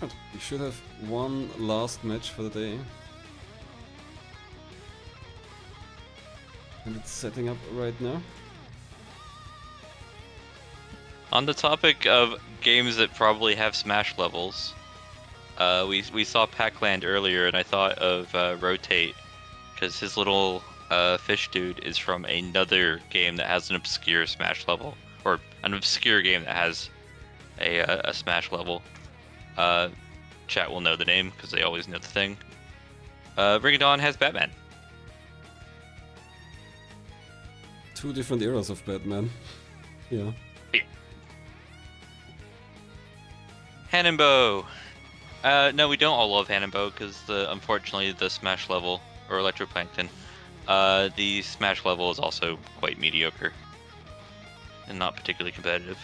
Good. We should have one last match for the day. And it's setting up right now. On the topic of games that probably have Smash levels, we saw Pac-Land earlier, and I thought of ROT8, because his little fish dude is from another game that has an obscure Smash level, or an obscure game that has a Smash level. Chat will know the name because they always know the thing. Ringadon has Batman. Two different eras of Batman. Yeah. Hannonbo. No, we don't all love Hannonbo because unfortunately the Smash level, or Electroplankton, the Smash level is also quite mediocre and not particularly competitive.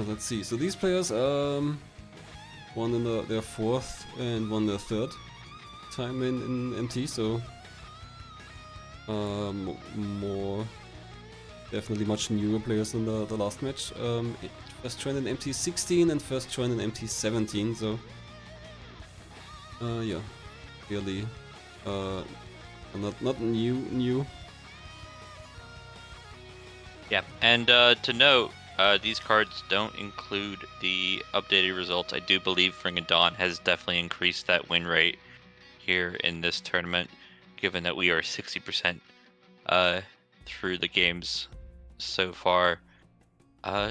Let's see. So these players, one in their fourth and one their third time in MT. So more definitely much newer players than the last match. First joined in MT16 and first joined in MT17. So yeah, clearly not new. Yeah, and to note, these cards don't include the updated results. I do believe Ringadon has definitely increased that win rate here in this tournament, given that we are 60% through the games so far.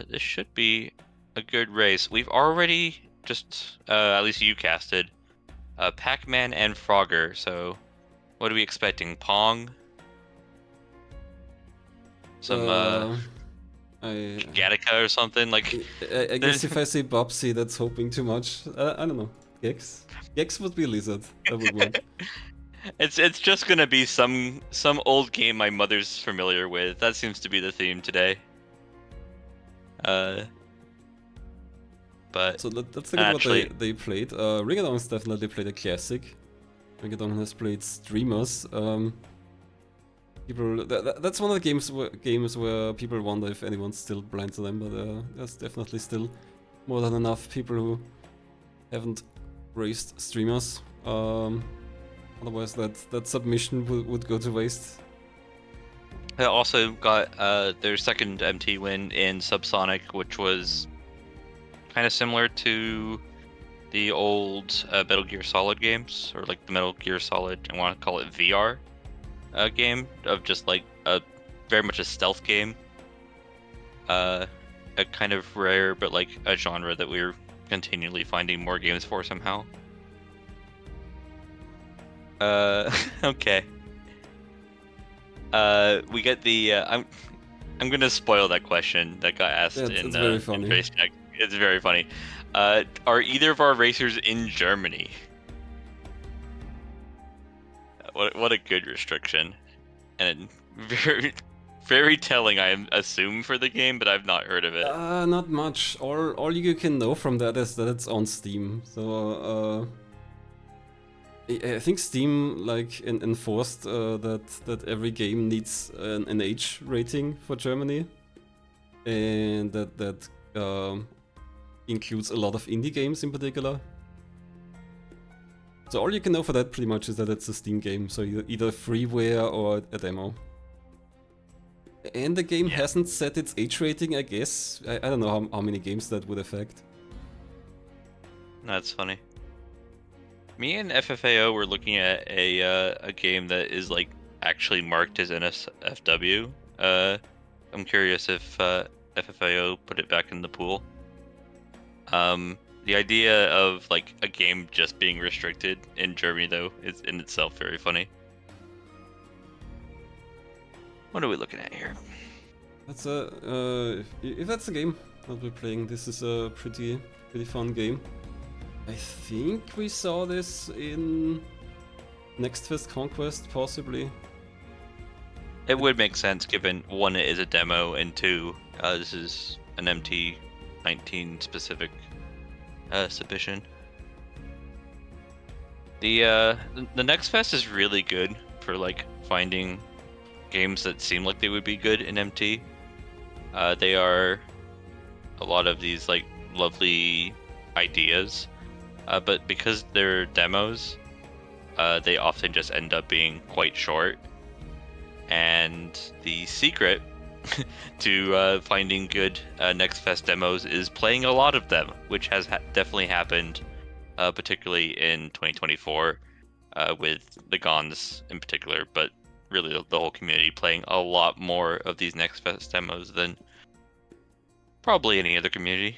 This should be a good race. We've already just, at least you casted, Pac-Man and Frogger, so what are we expecting? Pong? Some, Gattaca or something? Like, I guess if I say Bubsy, that's hoping too much. I don't know. Gex? Gex would be Lizard. That would work. It's just gonna be some old game my mother's familiar with. That seems to be the theme today. But so let's look at what they played. Ringadon's definitely played a classic. Ringadon has played Streamers. People, that's one of the games where people wonder if anyone's still blind to them, but there's definitely still more than enough people who haven't raced Streamers. Otherwise, that submission would go to waste. They also got their second MT win in Subsonic, which was kind of similar to the old Metal Gear Solid games, or like the Metal Gear Solid, I want to call it VR game, of just like a very much a stealth game. A kind of rare, but like a genre that we're continually finding more games for somehow. Okay. We get the I'm gonna spoil that question that got asked in very funny. in Race Check. It's very funny. Are either of our racers in Germany? What a good restriction, and very very telling. I assume for the game, but I've not heard of it. Not much. All you can know from that is that it's on Steam. So I think Steam like enforced that every game needs an age rating for Germany, and that includes a lot of indie games in particular. So all you can know for that pretty much is that it's a Steam game, so either freeware or a demo. And the game hasn't set its age rating, I guess. I don't know how many games that would affect. That's funny. Me and FFAO were looking at a game that is like actually marked as NSFW. I'm curious if FFAO put it back in the pool. The idea of like a game just being restricted in Germany, though, is in itself very funny. What are we looking at here? That's if that's a game that we're playing, this is a pretty fun game. I think we saw this in Next Fest Conquest, possibly. It would make sense given one, it is a demo, and two, this is an MT19 specific submission. The Next Fest is really good for like finding games that seem like they would be good in MT. They are a lot of these like lovely ideas, but because they're demos, they often just end up being quite short. And the secret to finding good Next Fest demos is playing a lot of them, which has definitely happened, particularly in 2024, with the Gons in particular, but really the whole community playing a lot more of these Next Fest demos than probably any other community.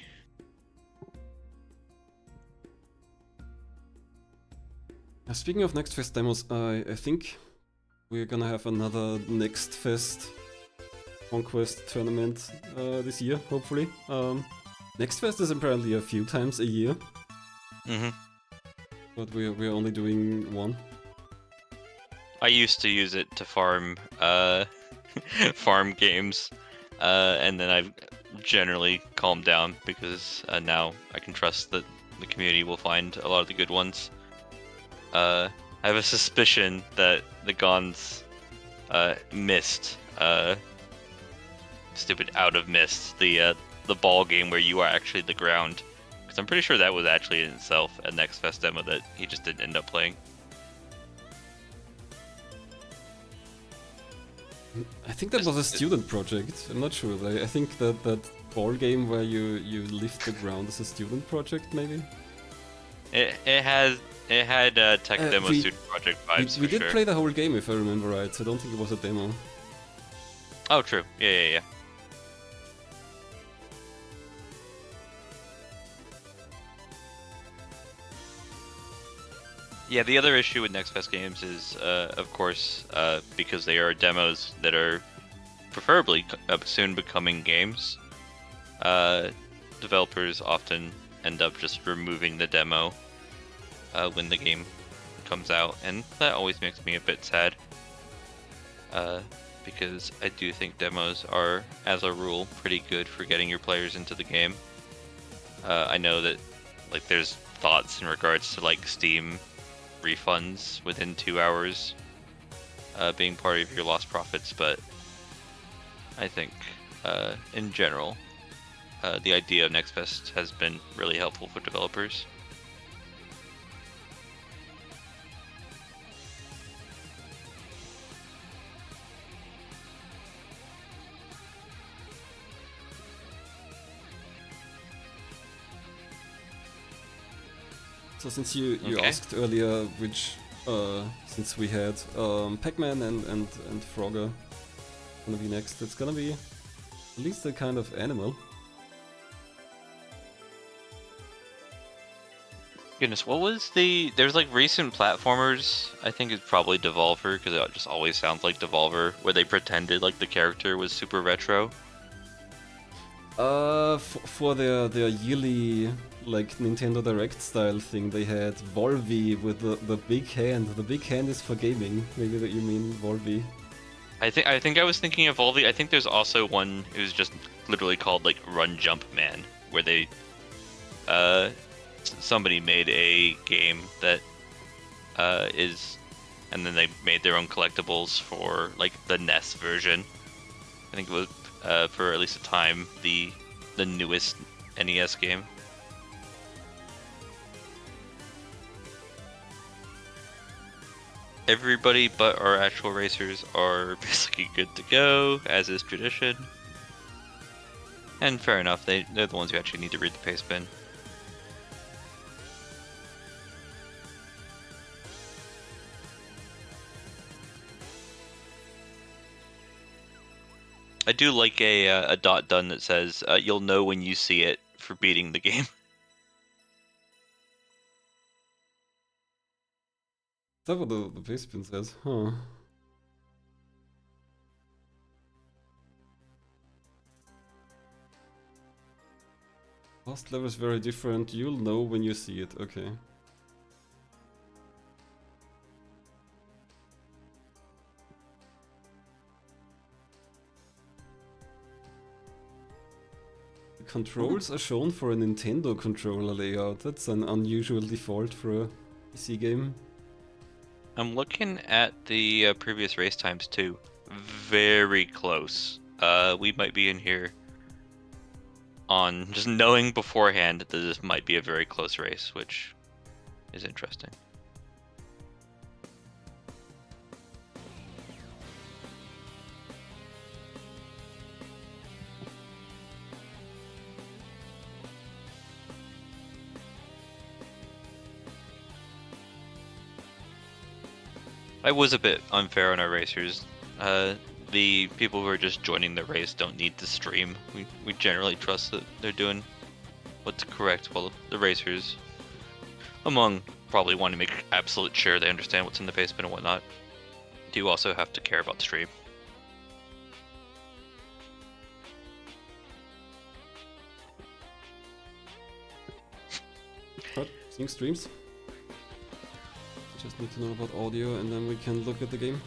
Speaking of Next Fest demos, I think we're gonna have another Next Fest Conquest tournament this year, hopefully. Next Fest is apparently a few times a year. Mm-hmm. But we're only doing one. I used to use it to farm farm games, and then I've generally calmed down because now I can trust that the community will find a lot of the good ones. I have a suspicion that the Gons missed stupid out of mist the ball game where you are actually the ground, because I'm pretty sure that was actually in itself a Next Fest demo that he just didn't end up playing. I think that was a student project. I'm not sure. I think that ball game where you lift the ground is a student project, maybe. It had tech demo student project vibes. We did sure. play the whole game if I remember right. So I don't think it was a demo. Oh, true. Yeah. Yeah, the other issue with Next Fest games is, of course, because they are demos that are preferably soon becoming games, developers often end up just removing the demo when the game comes out, and that always makes me a bit sad, because I do think demos are, as a rule, pretty good for getting your players into the game. I know that like there's thoughts in regards to like Steam refunds within 2 hours being part of your lost profits, but I think in general the idea of Next Fest has been really helpful for developers. So since you Okay. asked earlier which since we had Pac-Man and Frogger gonna be next, it's gonna be at least a kind of animal. Goodness, what was there's like recent platformers, I think it's probably Devolver, because it just always sounds like Devolver, where they pretended like the character was super retro. For their yearly like Nintendo Direct style thing, they had Volvi with the big hand. The big hand is for gaming. Maybe that you mean Volvi. I think I was thinking of Volvi. I think there's also one who's just literally called like Run Jump Man, where they somebody made a game that is, and then they made their own collectibles for like the NES version. I think it was for at least a time the newest NES game. Everybody but our actual racers are basically good to go, as is tradition. And fair enough, they're the ones who actually need to read the pace bin. I do like a dot done that says, you'll know when you see it for beating the game. Is that what the pace pin says? Huh. Last level is very different. You'll know when you see it. Okay. controls are shown for a Nintendo controller layout. That's an unusual default for a PC game. I'm looking at the previous race times too. Very close. We might be in here on just knowing beforehand that this might be a very close race, which is interesting. I was a bit unfair on our racers. The people who are just joining the race don't need to stream. We generally trust that they're doing what's correct, while the racers, among probably want to make absolute sure they understand what's in the basement and whatnot, do also have to care about the stream. But seeing streams. Just need to know about audio and then we can look at the game.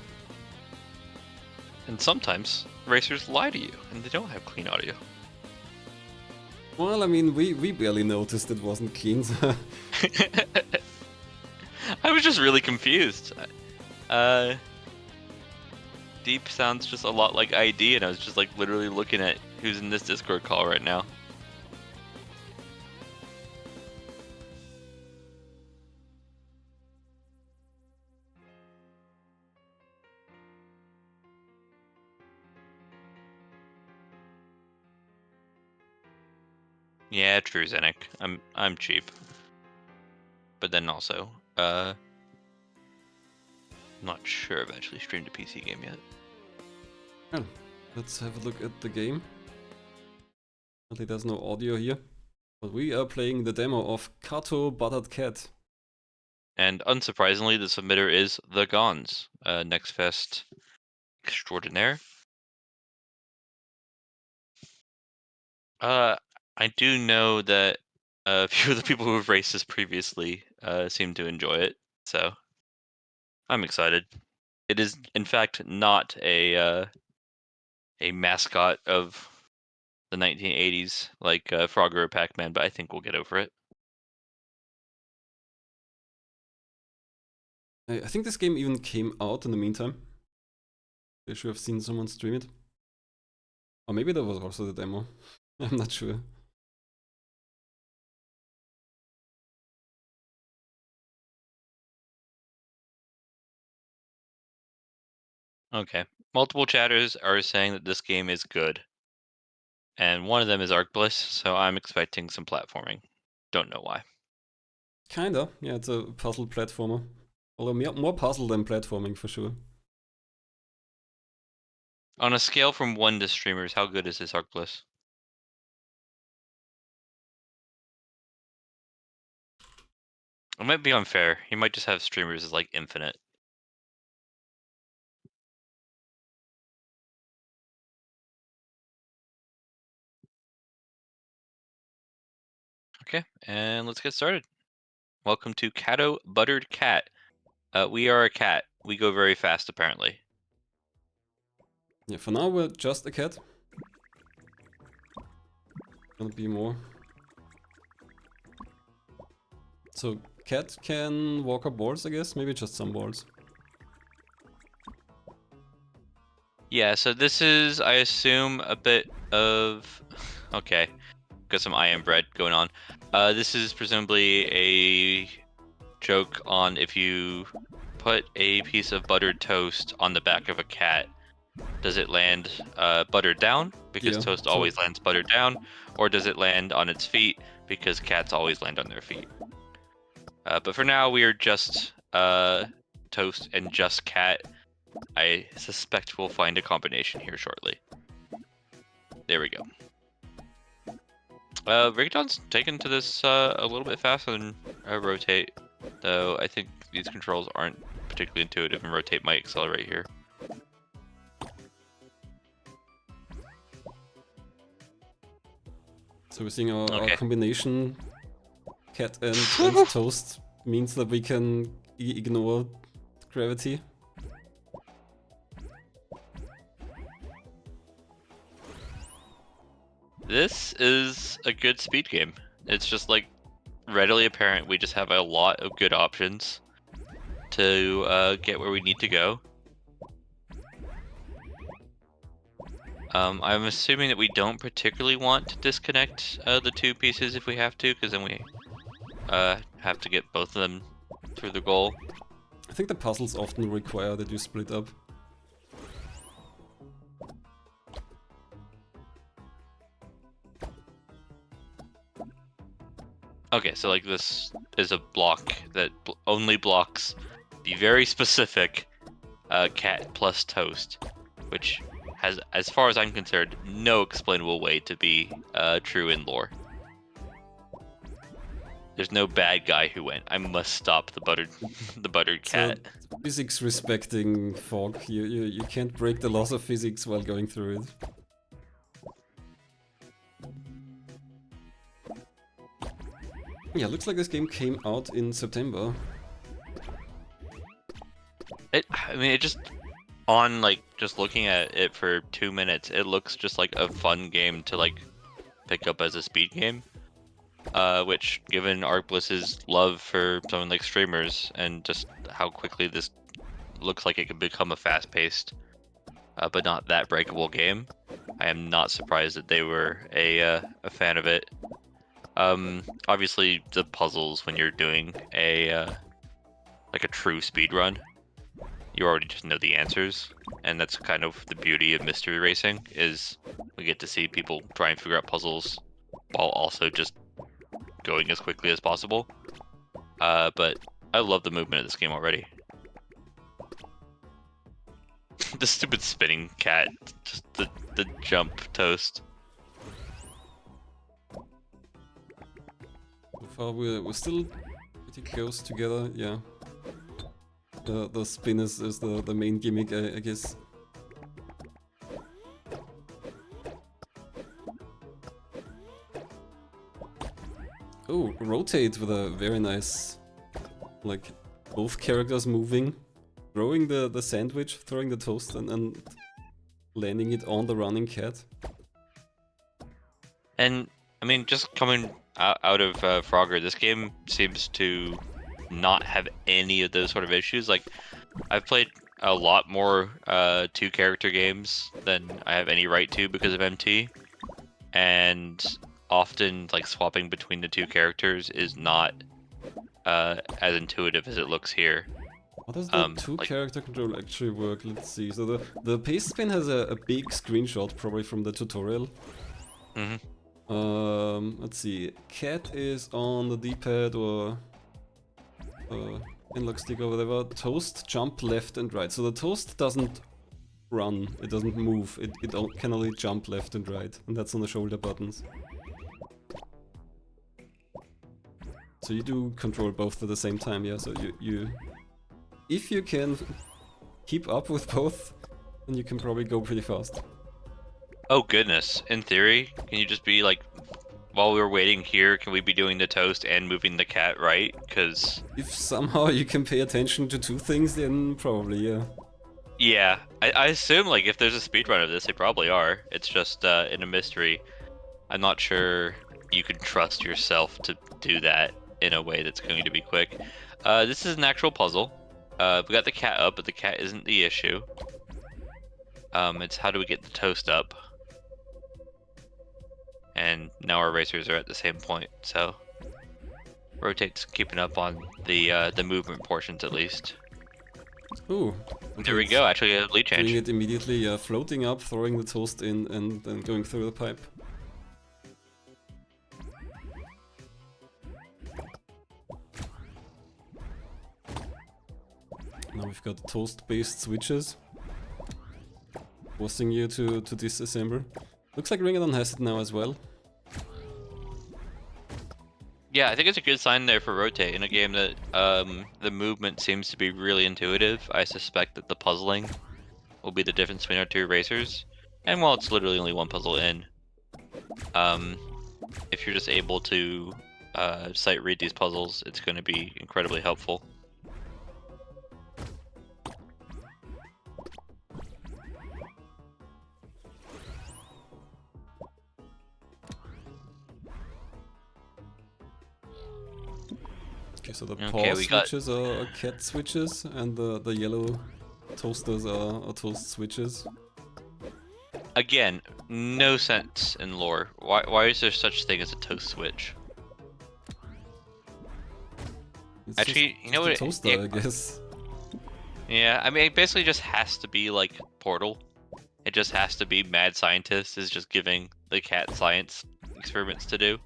And sometimes racers lie to you and they don't have clean audio. Well, I mean, we barely noticed it wasn't clean. So I was just really confused. Deep sounds just a lot like ID, and I was just like literally looking at who's in this Discord call right now. Yeah, true, Zenek. I'm cheap. But then also, I'm not sure I've actually streamed a PC game yet. well, let's have a look at the game. Apparently there's no audio here. But we are playing the demo of Cato Buttered Cat. And unsurprisingly, the submitter is the Gons, Next Fest extraordinaire. I do know that a few of the people who have raced this previously seem to enjoy it, so I'm excited. It is, in fact, not a mascot of the 1980s like Frogger or Pac-Man, but I think we'll get over it. I think this game even came out in the meantime. I should have seen someone stream it. Or maybe that was also the demo. I'm not sure. Okay. Multiple chatters are saying that this game is good. And one of them is Arc Bliss, so I'm expecting some platforming. Don't know why. Kinda, yeah, it's a puzzle platformer. Although more puzzle than platforming for sure. On a scale from 1 to streamers, how good is this Arc Bliss? It might be unfair. He might just have streamers as like infinite. Okay, and let's get started. Welcome to Cato Buttered Cat. We are a cat. We go very fast, apparently. Yeah, for now we're just a cat. Gonna be more. So cat can walk up walls, I guess? Maybe just some walls. Yeah, so this is, I assume, a bit of... Okay, got some I am bread going on. This is presumably a joke on if you put a piece of buttered toast on the back of a cat, does it land buttered down because Yeah, toast so- always lands buttered down, or does it land on its feet because cats always land on their feet? But for now, we are just toast and just cat. I suspect we'll find a combination here shortly. There we go. Ringadon's taken to this a little bit faster than ROT8, though I think these controls aren't particularly intuitive and ROT8 might accelerate here. So we're seeing our Okay. combination cat and toast means that we can ignore gravity. This is a good speed game. It's just like readily apparent we just have a lot of good options to get where we need to go. I'm assuming that we don't particularly want to disconnect the two pieces if we have to, because then we have to get both of them through the goal. I think the puzzles often require that you split up. Okay, so like this is a block that only blocks the very specific cat plus toast, which has, as far as I'm concerned, no explainable way to be true in lore. There's no bad guy who went, I must stop the buttered cat. So, physics respecting fog. You can't break the laws of physics while going through it. Yeah, looks like this game came out in September. I mean, it just, on like just looking at it for 2 minutes, it looks just like a fun game to like pick up as a speed game. Which, given ArcBliss's love for something like streamers and just how quickly this looks like it could become a fast-paced, but not that breakable game, I am not surprised that they were a fan of it. Obviously, the puzzles when you're doing a like a true speed run, you already just know the answers, and that's kind of the beauty of mystery racing, is we get to see people try and figure out puzzles while also just going as quickly as possible. But I love the movement of this game already. The stupid spinning cat, just the jump toast. So far we're still pretty close together, yeah. The spin is the main gimmick, I guess. Oh, rotate with a very nice, like, both characters moving, throwing the sandwich, throwing the toast, and landing it on the running cat. And I mean, just coming out of Frogger, this game seems to not have any of those sort of issues. Like, I've played a lot more two-character games than I have any right to because of MT, and often like swapping between the two characters is not as intuitive as it looks here. How does the two-character control actually work? Let's see. So the paste spin has a big screenshot, probably from the tutorial. Let's see. Cat is on the D-pad or analog stick or whatever. Toast, jump left and right. So the toast doesn't run, it doesn't move. It can only jump left and right, and that's on the shoulder buttons. So you do control both at the same time, yeah. So you if you can keep up with both, then you can probably go pretty fast. Oh goodness, in theory, can you just be like, while we're waiting here, can we be doing the toast and moving the cat right? Because if somehow you can pay attention to two things, then probably, yeah. Yeah, I assume like if there's a speedrun of this, they probably are. It's just in a mystery. I'm not sure you can trust yourself to do that in a way that's going to be quick. This is an actual puzzle. We got the cat up, but the cat isn't the issue. It's how do we get the toast up? And now our racers are at the same point, so ROT8's keeping up on the movement portions at least. Ooh. There we go, actually a lead change. Doing it immediately, floating up, throwing the toast in, and then going through the pipe. Now we've got toast-based switches, forcing you to disassemble. Looks like Ringadon has it now as well. Yeah, I think it's a good sign there for ROT8 in a game that the movement seems to be really intuitive. I suspect that the puzzling will be the difference between our two racers. And while it's literally only one puzzle in, if you're just able to sight read these puzzles, it's going to be incredibly helpful. Okay, so the Okay, paw we got switches are cat switches, and the yellow toasters are toast switches. again no sense in lore. Why is there such thing as a toast switch? It's Actually, you know just a what? toaster, I guess. Yeah, I mean, it basically just has to be like Portal. It just has to be mad scientist is just giving the cat science experiments to do,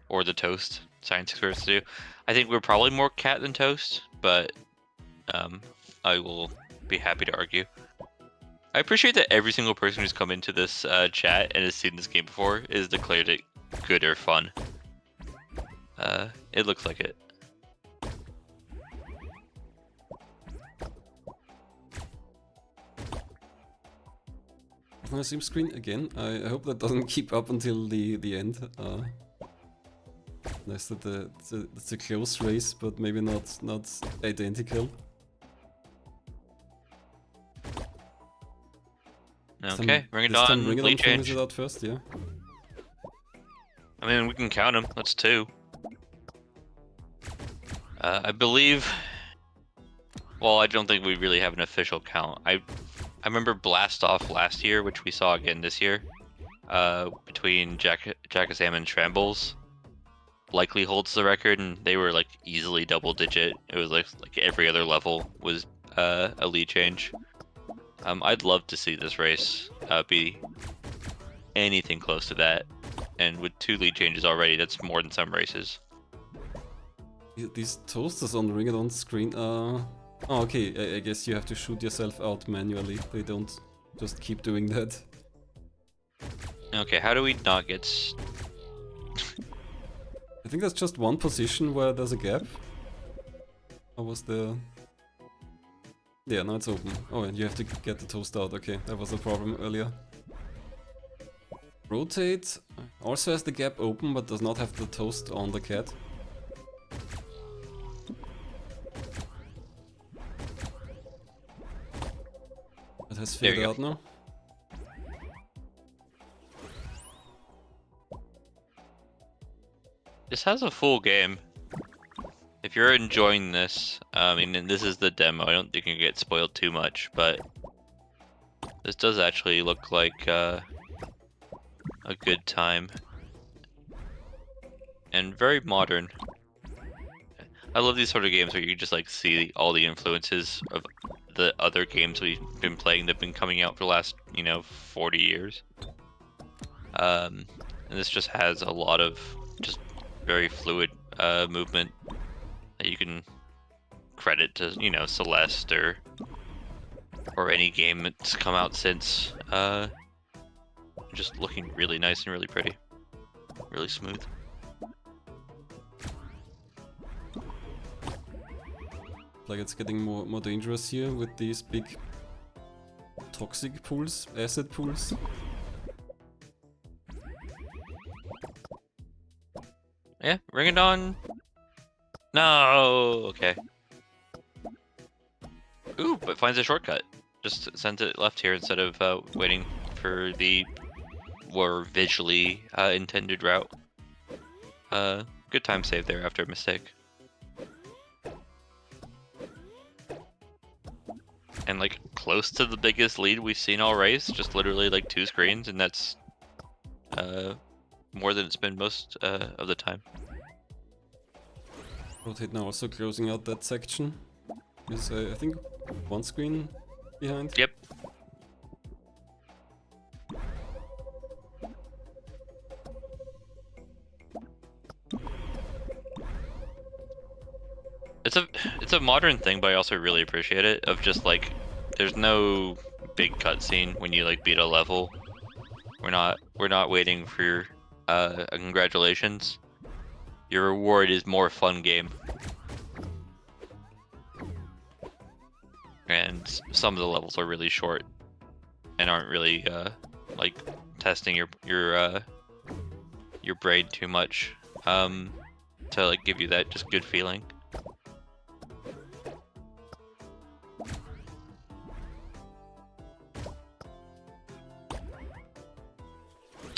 or the toast science experiments to do. I think we're probably more cat than toast, but I will be happy to argue. I appreciate that every single person who's come into this chat and has seen this game before is declared it good or fun. It looks like it. My Steam screen again. I hope that doesn't keep up until the end. Nice that it's a close race, but maybe not identical. Okay, This time Ringadon, lead Ringadon figures change. it out first, yeah. I mean, we can count them. That's 2. I believe. Well, I don't think we really have an official count. I remember Blast Off last year, which we saw again this year. Between Jackasam and Trambles, likely holds the record, and they were like easily double digit. It was like every other level was a lead change. I'd love to see this race be anything close to that, and with 2 lead changes already, that's more than some races. These toasters on the Ringadon screen are... Oh, okay, I guess you have to shoot yourself out manually. They don't just keep doing that. Okay, how do we not get... I think that's just one position where there's a gap. Or was there... Yeah, now it's open. Oh, and you have to get the toast out. Okay, that was a problem earlier. ROT8 also has the gap open, but does not have the toast on the cat. It has figured out now. This has a full game. If you're enjoying this, I mean, and this is the demo, I don't think you get spoiled too much, but this does actually look like a good time. And very modern. I love these sort of games where you just like see all the influences of the other games we've been playing that have been coming out for the last, 40 years. And this just has a lot of just very fluid movement that you can credit to, Celeste or any game that's come out since. Just looking really nice and really pretty, really smooth. Like it's getting more dangerous here with these big toxic pools, acid pools. Yeah, Ringadon. No, okay. Ooh, but finds a shortcut. Just sends it left here instead of waiting for the more visually intended route. Good time save there after a mistake. And like close to the biggest lead we've seen all race, just literally like 2 screens, and that's more than it's been most of the time. ROT8 now also closing out that section. Is I think 1 screen behind. Yep. It's a modern thing, but I also really appreciate it. Of just like, there's no big cutscene when you like beat a level. We're not waiting for your congratulations. Your reward is more fun game. And some of the levels are really short and aren't really like testing your brain too much to like give you that just good feeling.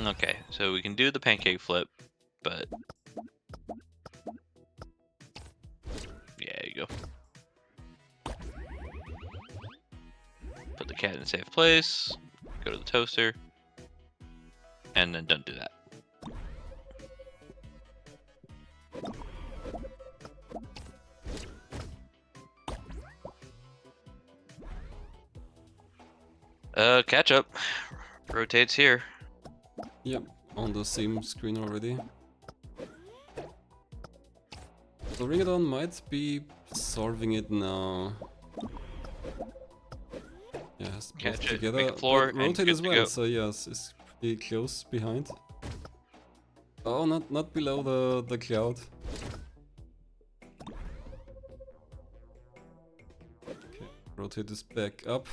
Okay, so we can do the pancake flip, but Put the cat in a safe place. Go to the toaster. And then don't do that. Catch up. Rotates here. Yep, on the same screen already. So Ringadon might be solving it now. Yes, both Catch it, together. make a floor, But and rotate good as to well, go. so yes, it's pretty close behind. Oh, not below the cloud. Okay, rotate is back up.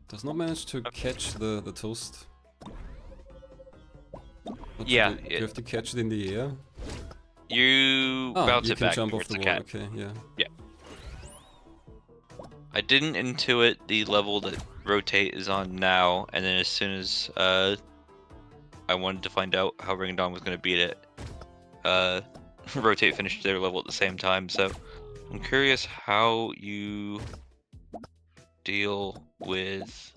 Does not manage to catch the toast. What Yeah, do you have to catch it in the air? You Ah, bounce you it can back jump off towards the the wall. cat. Okay, yeah. Yeah. I didn't intuit the level that Rotate is on now, and then as soon as I wanted to find out how Ringadon was going to beat it, Rotate finished their level at the same time, so I'm curious how you deal with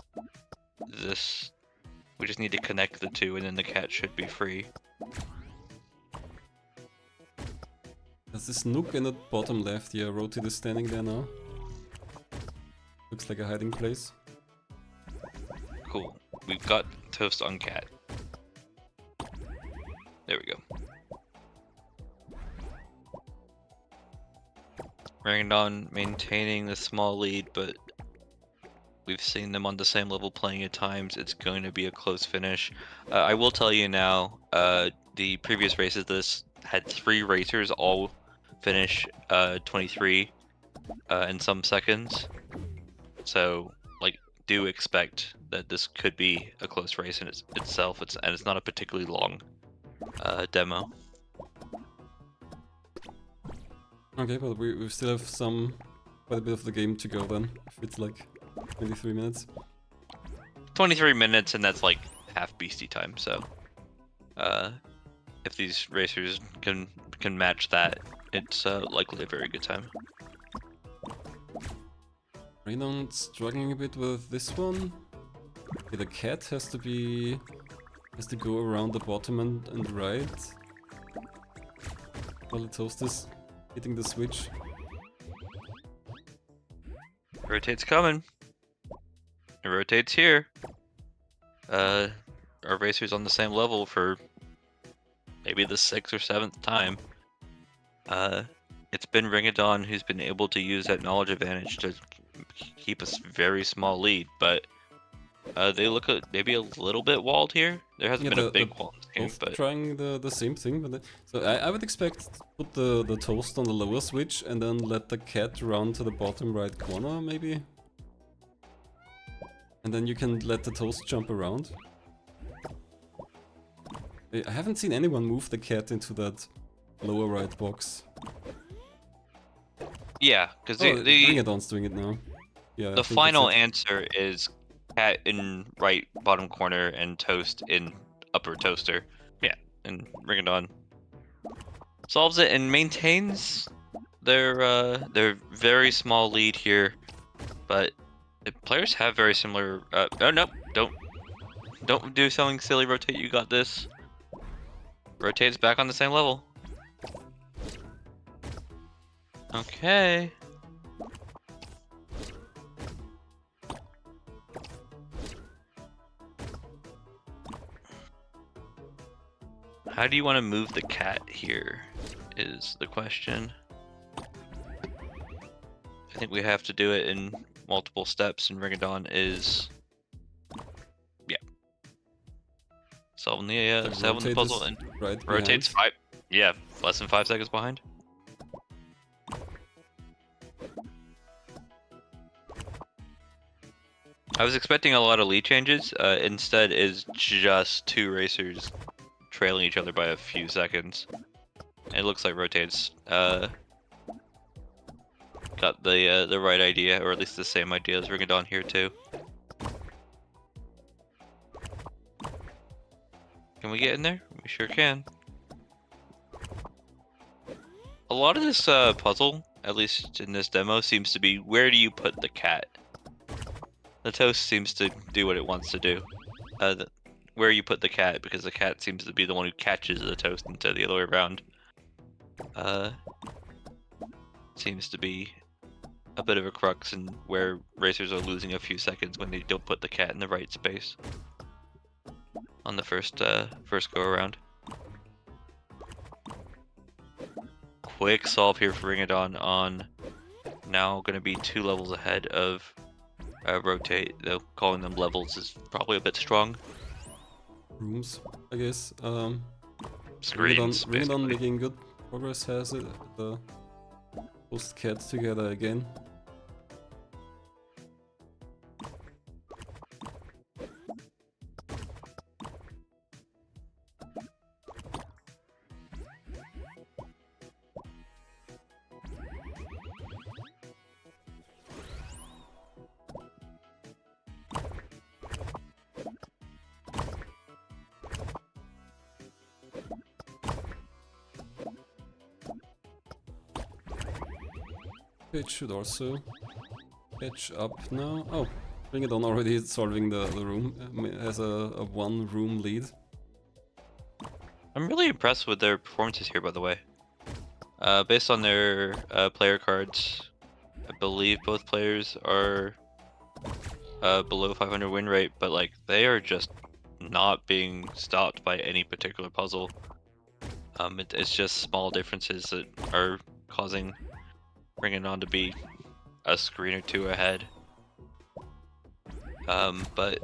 this. We just need to connect the two, and then the cat should be free. There's this nook in the bottom left. Yeah, Rotate is standing there now. Looks like a hiding place. Cool. We've got Toast on cat. There we go. Ringadon maintaining the small lead, but we've seen them on the same level plenty of times. It's going to be a close finish. I will tell you now, the previous races this had 3 racers all finish 23 in some seconds. So, like, do expect that this could be a close race in itself. And it's not a particularly long demo. Okay, but we still have quite a bit of the game to go then. If it's like 23 minutes. 23 minutes, and that's like half beastie time. So, if these racers can match that, it's likely a very good time. Ringadon struggling a bit with this one. Okay, the cat has to go around the bottom and right. While the toast is hitting the switch. Rotate's coming. It rotates here. Our racer's on the same level for maybe the 6th or 7th time. It's been Ringadon who's been able to use that knowledge advantage to keep a very small lead, but they look maybe a little bit walled here. There hasn't been a big wall in this game, both but trying the same thing. But so I would expect put the toast on the lower switch and then let the cat run to the bottom right corner, maybe. And then you can let the toast jump around. I haven't seen anyone move the cat into that lower right box. yeah, because Oh, Ringadon's doing it now. Yeah, the final answer is cat in right bottom corner and toast in upper toaster. Yeah, and Ringadon solves it and maintains their very small lead here, but the players have very similar. Oh no! Don't do something silly. Rotate, you got this. Rotate's back on the same level. Okay. How do you want to move the cat here, is the question. I think we have to do it in multiple steps, and Ringadon is... yeah. Solving the puzzle, and right rotates behind. less than 5 seconds behind. I was expecting a lot of lead changes, instead is just 2 racers trailing each other by a few seconds. It looks like Rotate's got the right idea, or at least the same idea as Ringadon here too. Can we get in there? We sure can. A lot of this puzzle, at least in this demo, seems to be where do you put the cat? The toast seems to do what it wants to do. Where you put the cat, because the cat seems to be the one who catches the toast instead of the other way around. Seems to be a bit of a crux in where racers are losing a few seconds when they don't put the cat in the right space on the first go around. Quick solve here for Ringadon on now going to be 2 levels ahead of ROT8, though calling them levels is probably a bit strong. Rooms, I guess. Screens, Ringadon making good progress, has it. The post cats together again. It should also catch up now. Oh, Ringadon already solving the room. Has a 1 room lead. I'm really impressed with their performances here, by the way. Based on their player cards, I believe both players are below 500 win rate, but like they are just not being stopped by any particular puzzle. It's just small differences that are causing Ringadon to be a screen or 2 ahead. But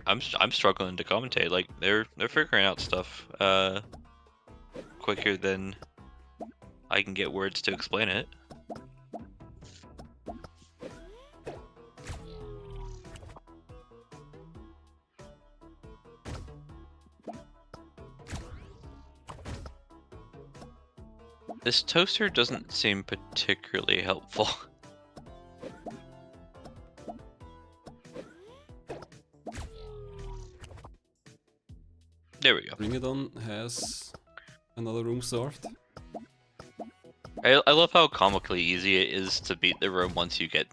I'm struggling to commentate. Like they're figuring out stuff quicker than I can get words to explain it. This toaster doesn't seem particularly helpful. There we go. Ringadon has another room solved. I love how comically easy it is to beat the room once you get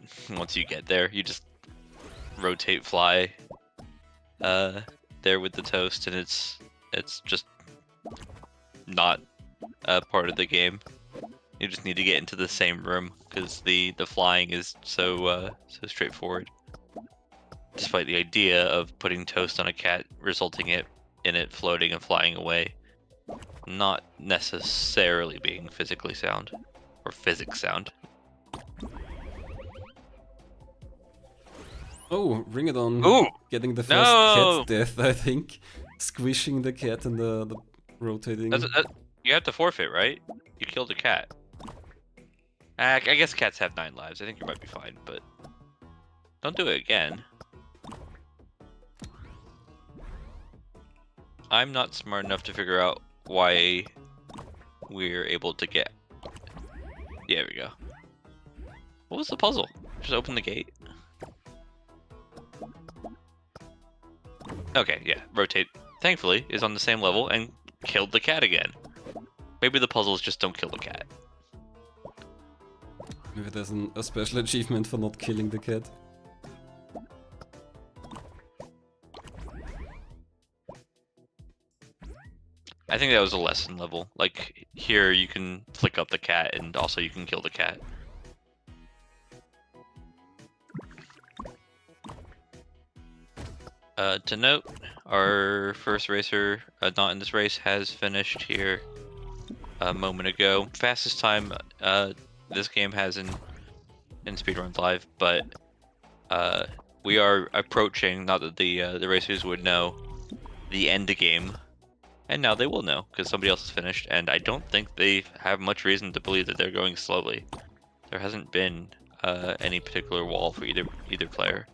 there. You just rotate fly there with the toast, and it's just not a part of the game. You just need to get into the same room because the flying is so straightforward. Despite the idea of putting toast on a cat resulting in it floating and flying away, not necessarily being physically sound or physics sound. Oh, Ringadon Ooh, getting the first no! cat death, I think. Squishing the cat in the rotating. You have to forfeit, right? You killed a cat. I guess cats have 9 lives. I think you might be fine, but don't do it again. I'm not smart enough to figure out why we're able to get... Yeah, there we go. What was the puzzle? Just open the gate? Okay, yeah, rotate. Thankfully, is on the same level and killed the cat again. Maybe the puzzles just don't kill the cat. Maybe there's a special achievement for not killing the cat. I think that was a lesson level. Like, here you can flick up the cat and also you can kill the cat. To note, our first racer not in this race has finished here a moment ago. Fastest time this game has in Speedruns Live, but we are approaching, not that the racers would know, the end game. And now they will know, because somebody else has finished, and I don't think they have much reason to believe that they're going slowly. There hasn't been any particular wall for either player.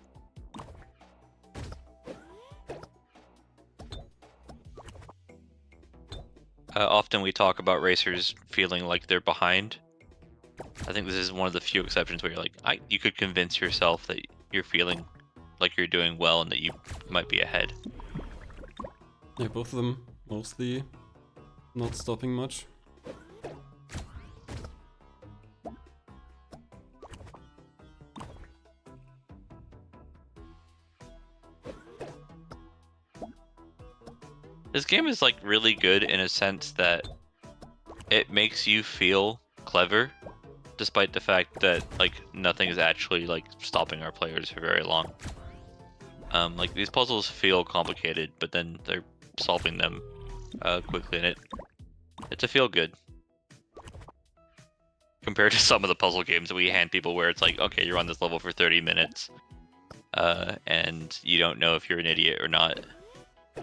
Often we talk about racers feeling like they're behind. I think this is one of the few exceptions where you're like, you could convince yourself that you're feeling like you're doing well and that you might be ahead. Yeah, both of them mostly not stopping much. This game is like really good in a sense that it makes you feel clever, despite the fact that like nothing is actually like stopping our players for very long. Like these puzzles feel complicated, but then they're solving them quickly, and it's a feel good compared to some of the puzzle games that we hand people where it's like, okay, you're on this level for 30 minutes, and you don't know if you're an idiot or not.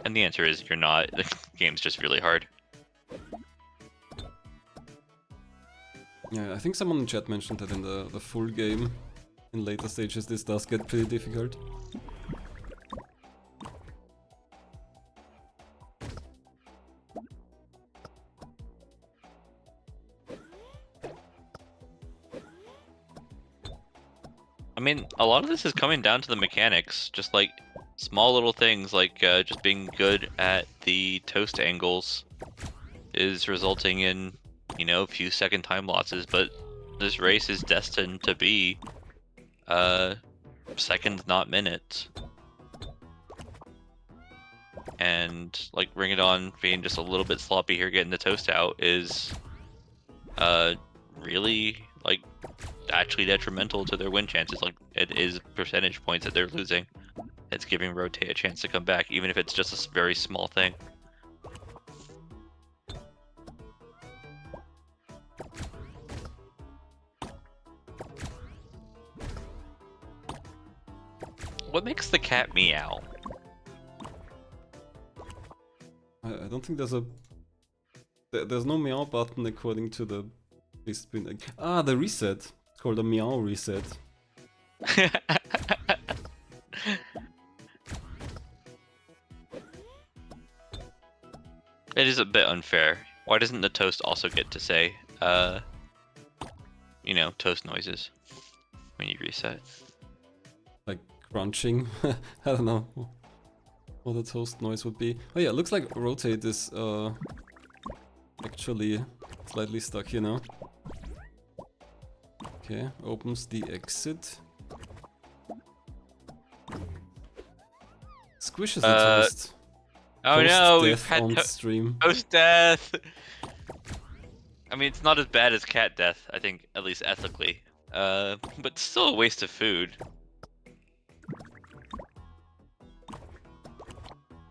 And the answer is you're not. The game's just really hard. Yeah, I think someone in chat mentioned that in the full game, in later stages, this does get pretty difficult. I mean, a lot of this is coming down to the mechanics, just like small little things like just being good at the toast angles is resulting in, you know, a few second time losses, but this race is destined to be seconds, not minutes. And like Ringadon being just a little bit sloppy here getting the toast out is really like actually detrimental to their win chances. Like it is percentage points that they're losing. It's giving ROT8 a chance to come back, even if it's just a very small thing. What makes the cat meow? I don't think there's a... There's no meow button according to the Beastbin. Ah, the reset. It's called a meow reset. It is a bit unfair. Why doesn't the toast also get to say, you know, toast noises when you reset? Like crunching. I don't know what a toast noise would be. Oh yeah, looks like ROT8 is actually slightly stuck here now. Okay, opens the exit. Squishes the toast. Oh Toast no, we've death had on stream. toast death! I mean, it's not as bad as cat death, I think, at least ethically. But still a waste of food.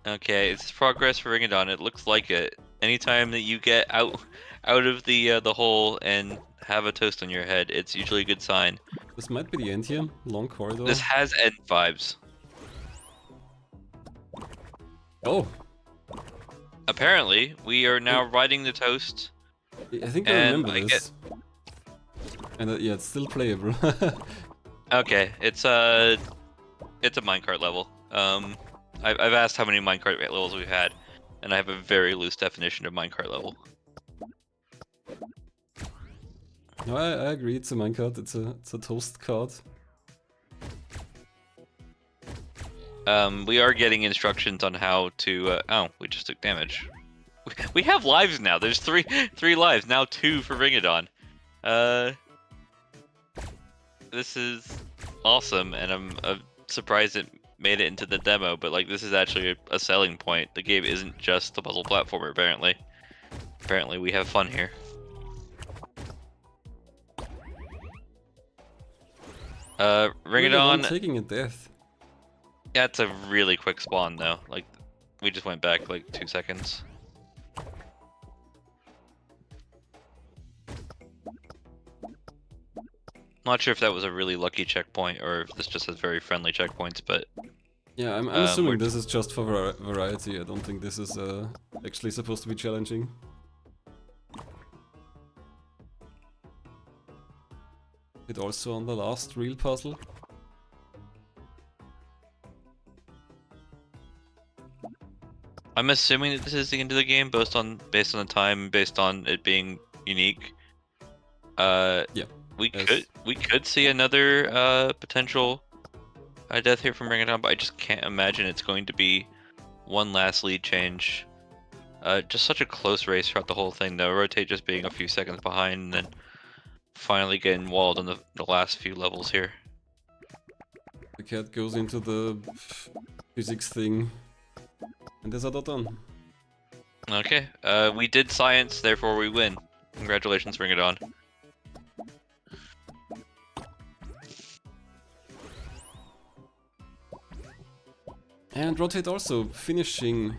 Okay, it's progress for Ringadon. It looks like it. Anytime that you get out of the hole and have a toast on your head, it's usually a good sign. This might be the end here. Long corridor. This has end vibes. Oh! Apparently, we are now riding the toast. I think I And remember this. And yeah, it's still playable. Okay, it's a minecart level. I've asked how many minecart levels we've had, and I have a very loose definition of minecart level. No, I agree. It's a minecart. It's a toast card. We are getting instructions on how to. Oh, we just took damage. We have lives now. There's three lives now. 2 for Ringadon. This is awesome, and I'm surprised it made it into the demo. But like, this is actually a selling point. The game isn't just a puzzle platformer. Apparently, we have fun here. Ringadon taking a death. Yeah, it's a really quick spawn though. Like, we just went back like 2 seconds. Not sure if that was a really lucky checkpoint or if this just has very friendly checkpoints, but yeah, I'm assuming this is just for variety. I don't think this is actually supposed to be challenging. It also on the last real puzzle. I'm assuming that this is the end of the game based on the time, based on it being unique. Yeah. We could see another potential death here from Ringadon, but I just can't imagine it's going to be one last lead change. Just such a close race throughout the whole thing, though. ROT8 just being a few seconds behind, and then finally getting walled on the last few levels here. The cat goes into the physics thing, and is that done? Okay, we did science, therefore we win. Congratulations, Ringadon. And ROT8 also finishing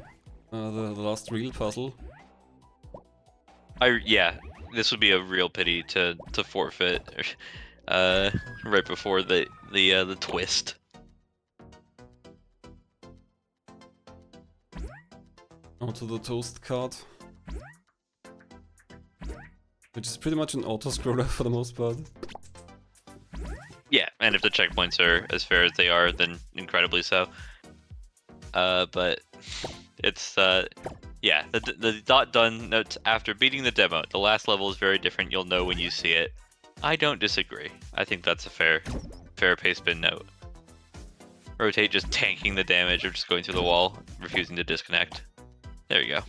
the last real puzzle. Yeah, this would be a real pity to forfeit right before the twist. Onto the toast card, which is pretty much an auto-scroller for the most part. Yeah, and if the checkpoints are as fair as they are, then incredibly so. But it's yeah, the dot done notes after beating the demo. The last level is very different. You'll know when you see it. I don't disagree. I think that's a fair pay spin note. ROT8 just tanking the damage of just going through the wall, refusing to disconnect. There you go.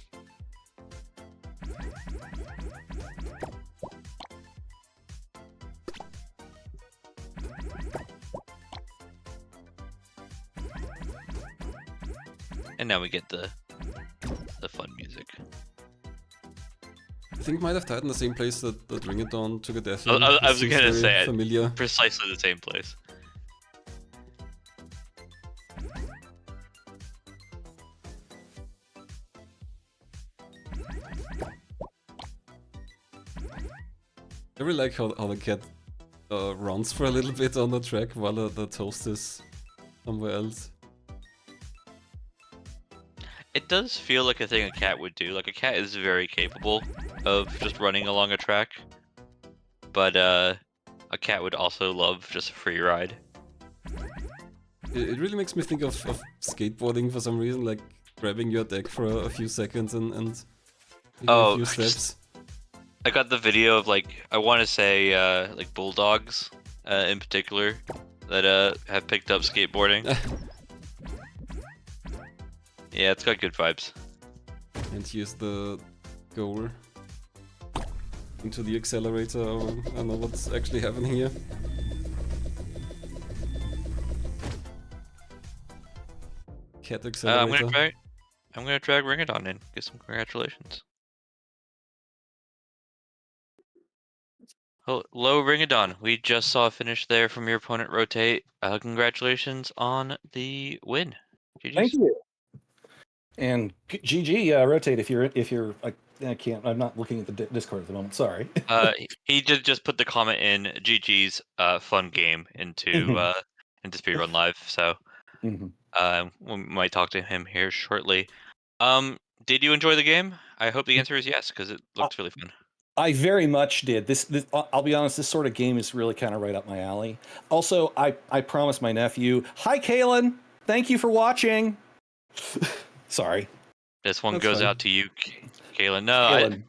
And now we get the fun music. I think might have died in the same place that Ringadon took a death I in. was gonna say familiar. Precisely the same place. I really like how the cat runs for a little bit on the track while the toast is somewhere else. It does feel like a thing a cat would do. Like, a cat is very capable of just running along a track. But a cat would also love just a free ride. It really makes me think of skateboarding for some reason, like grabbing your deck for a few seconds and taking a few steps. I got the video of, like, I want to say like bulldogs in particular that have picked up skateboarding. Yeah, it's got good vibes. And here's the goal into the accelerator. I don't know what's actually happening here. Cat accelerator. I'm gonna drag Ringadon in. Get some congratulations. Hello, Ringadon. We just saw a finish there from your opponent, ROT8. Congratulations on the win. GG's. Thank you. And GG, ROT8 if you're I can't. I'm not looking at the Discord at the moment. Sorry. He did just put the comment in GG's fun game into Speedrun Live. So we might talk to him here shortly. Did you enjoy the game? I hope the answer is yes, because it looked really fun. I very much did. This I'll be honest, this sort of game is really kind of right up my alley. Also, I promised my nephew, hi Kalen, thank you for watching. Sorry. This one That's goes fine. out to you, Kalen. No,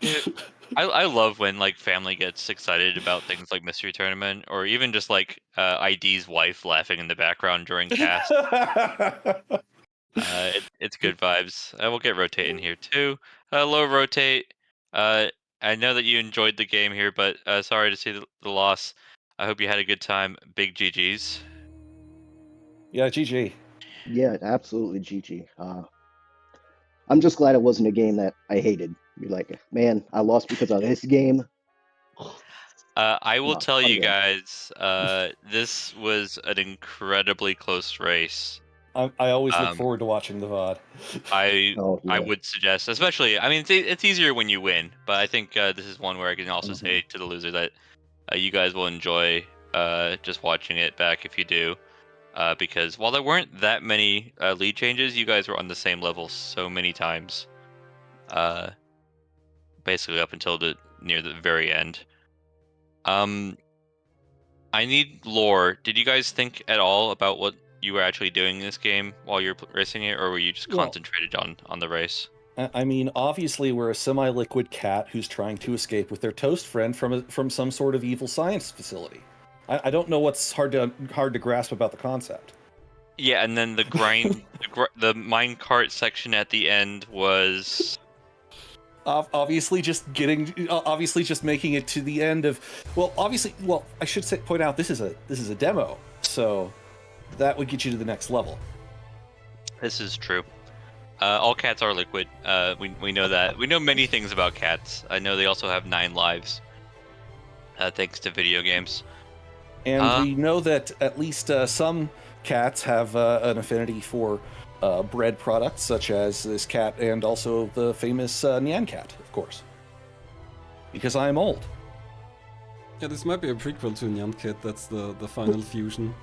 Kalen. I love when like family gets excited about things like Mystery Tournament, or even just like ID's wife laughing in the background during cast. It's good vibes. We'll get ROT8 in here too. Hello, ROT8. I know that you enjoyed the game here, but sorry to see the loss. I hope you had a good time. Big GG's. Yeah, GG. Yeah, absolutely, GG. I'm just glad it wasn't a game that I hated. Be like, man, I lost because of this game. I will tell you game. guys, this was an incredibly close race. I always look forward to watching the VOD. I would suggest, especially, I mean, it's easier when you win, but I think this is one where I can also say to the loser that you guys will enjoy just watching it back if you do, because while there weren't that many lead changes, you guys were on the same level so many times, basically up until near the very end. I need lore. Did you guys think at all about what you were actually doing in this game while you're racing it, or were you just concentrated on the race? I mean, obviously, we're a semi-liquid cat who's trying to escape with their toast friend from some sort of evil science facility. I don't know what's hard to grasp about the concept. Yeah, and then the grind, the minecart section at the end was Obviously, just making it to the end of. Well, I should point out this is a demo, so that would get you to the next level. This is true. All cats are liquid. We know that. We know many things about cats. I know they also have 9 lives. Thanks to video games. And we know that at least some cats have an affinity for bread products, such as this cat and also the famous Nyan cat, of course. Because I am old. Yeah, this might be a prequel to Nyan Cat. That's the final fusion.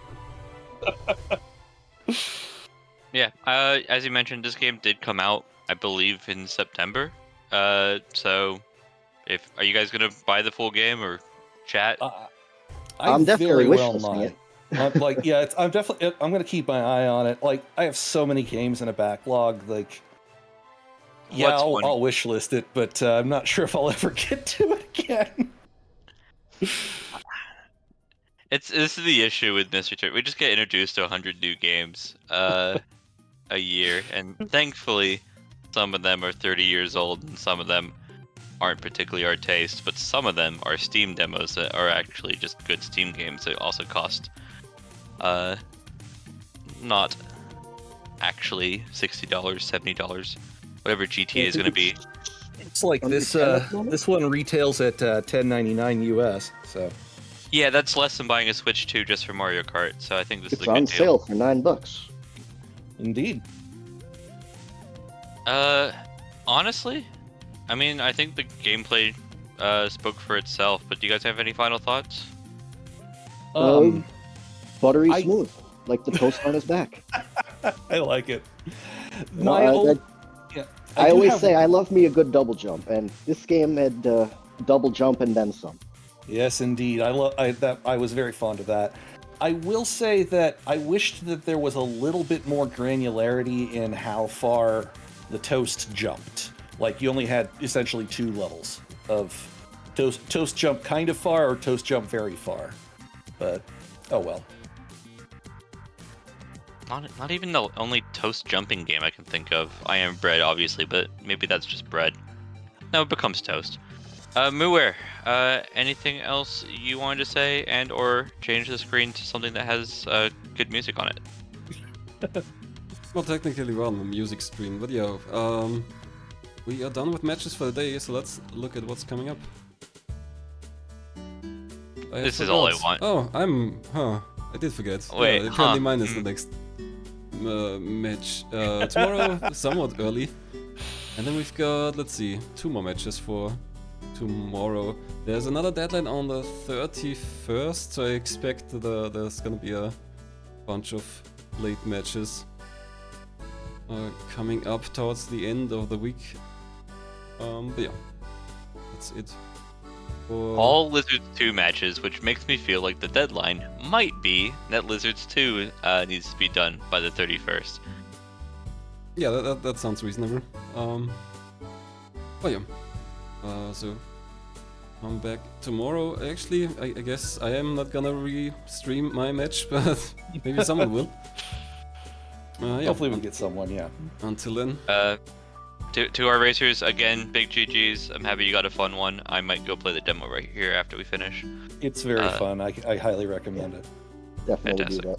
Yeah, as you mentioned, this game did come out, I believe, in September. So, are you guys gonna buy the full game or chat? I'm definitely very well wishlisting it. I'm gonna keep my eye on it. Like, I have so many games in a backlog. Like, yeah, I'll wish list it, but I'm not sure if I'll ever get to it again. This is the issue with Mystery Tour. We just get introduced to 100 new games a year, and thankfully, some of them are 30 years old, and some of them aren't particularly our taste. But some of them are Steam demos that are actually just good Steam games that also cost, not actually $60, $70, whatever GTA is going to be. It's like this one retails at $10.99 US. So. Yeah, that's less than buying a Switch 2 just for Mario Kart. So I think this is a good on deal. sale for $9. Indeed. Honestly, I mean, I think the gameplay spoke for itself. But do you guys have any final thoughts? Buttery smooth, like the toast on his back. I like it. I always say I love me a good double jump, and this game had double jump and then some. Yes, indeed. I was very fond of that. I will say that I wished that there was a little bit more granularity in how far the toast jumped. Like, you only had essentially 2 levels of toast jump kind of far or toast jump very far. But oh well. Not even the only toast jumping game I can think of. I Am Bread, obviously, but maybe that's just bread. No, it becomes toast. Muir, anything else you wanted to say and or change the screen to something that has good music on it? Well, technically we're on the music screen, but yeah, we are done with matches for the day, so let's look at what's coming up. This is all I want. Oh, I did forget. Wait, apparently mine is the next match. Tomorrow, somewhat early. And then we've got, let's see, 2 more matches for tomorrow. There's another deadline on the 31st, so I expect there's gonna be a bunch of late matches coming up towards the end of the week. But yeah, that's it. All Lizards 2 matches, which makes me feel like the deadline might be that Lizards 2 needs to be done by the 31st. Yeah, that sounds reasonable. Oh yeah. So I'm back tomorrow. Actually, I guess I am not gonna re-stream my match, but maybe someone will. Yeah. Hopefully we'll get someone, yeah. Until then. To our racers, again, big GG's. I'm happy you got a fun one. I might go play the demo right here after we finish. It's very fun. I highly recommend it. Definitely Fantastic. do that.